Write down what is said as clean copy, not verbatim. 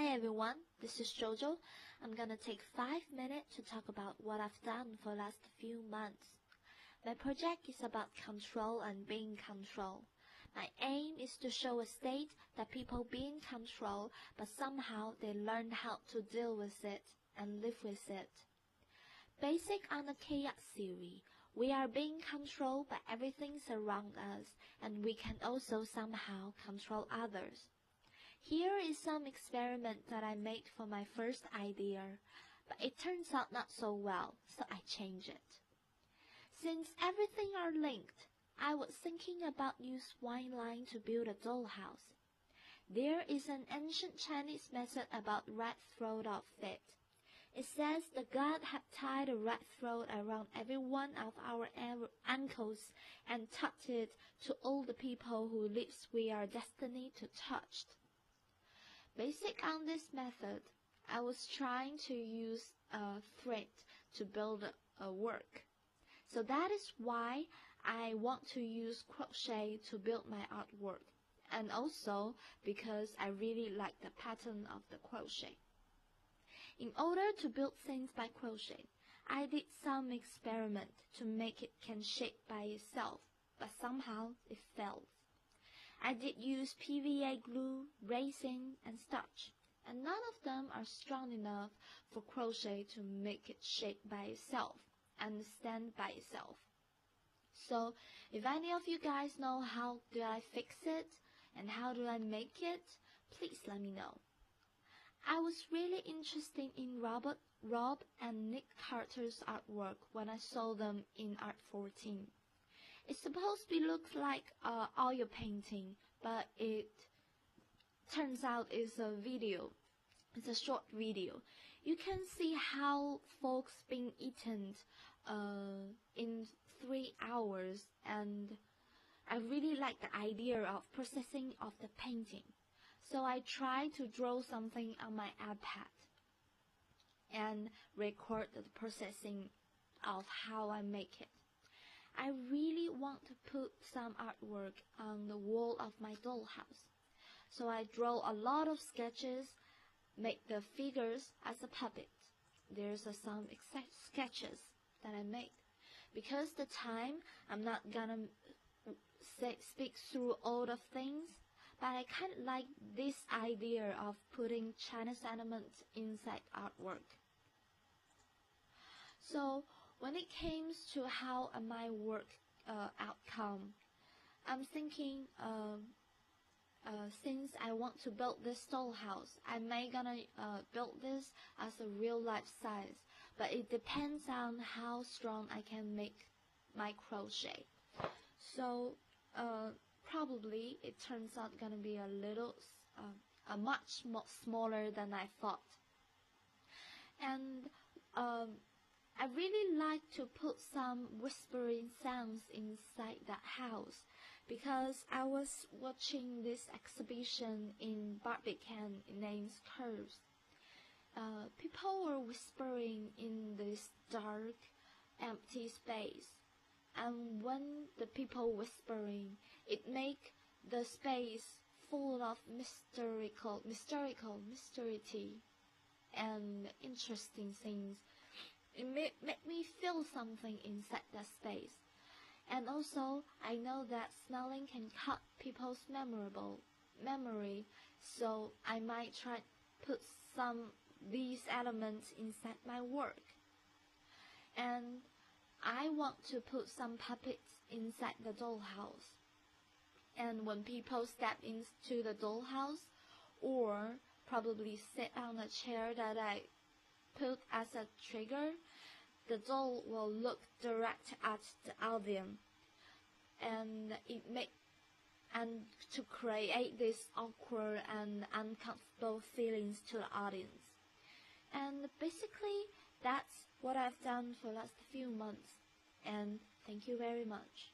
Hey everyone, this is Jojo. I'm gonna take 5 minutes to talk about what I've done for the last few months. My project is about control and being control. My aim is to show a state that people be in control, but somehow they learn how to deal with it and live with it. Basic on the chaos theory, we are being controlled by everything around us, and we can also somehow control others. Here is some experiment that I made for my first idea, but it turns out not so well, so I changed it. Since everything are linked, I was thinking about use wine line to build a dollhouse. There is an ancient Chinese method about red throat of it. It says the god had tied a red throat around every one of our ankles and taught it to all the people whose lips we are destined to touch. Basic on this method, I was trying to use a thread to build a work. So that is why I want to use crochet to build my artwork, and also because I really like the pattern of the crochet. In order to build things by crochet, I did some experiment to make it can shape by itself, but somehow it failed. I did use PVA glue, resin, and starch, and none of them are strong enough for crochet to make it shape by itself and stand by itself. So, if any of you guys know how do I fix it and how do I make it, please let me know. I was really interested in Rob and Nick Carter's artwork when I saw them in Art 14. It's supposed to look like oil painting, but it turns out it's a video. It's a short video. You can see how folks being eaten in 3 hours, and I really like the idea of processing of the painting. So I tried to draw something on my iPad and record the processing of how I make it. I really want to put some artwork on the wall of my dollhouse. So I draw a lot of sketches, make the figures as a puppet. There's some sketches that I made. Because the time, I'm not gonna speak through all the things, but I kind of like this idea of putting Chinese elements inside artwork. So when it comes to how my work outcome, I'm thinking since I want to build this dollhouse, I may gonna build this as a real life size, but it depends on how strong I can make my crochet. So probably it turns out gonna be a little much more smaller than I thought. And I really like to put some whispering sounds inside that house, because I was watching this exhibition in Barbican named Curves. People were whispering in this dark, empty space, and when the people whispering, it make the space full of mystery and interesting things. It made me feel something inside that space. And also, I know that smelling can cut people's memory, so I might try to put some these elements inside my work. And I want to put some puppets inside the dollhouse. And when people step into the dollhouse, or probably sit on a chair that I put as a trigger, the doll will look direct at the audience, and to create this awkward and uncomfortable feelings to the audience. And basically, that's what I've done for the last few months, and thank you very much.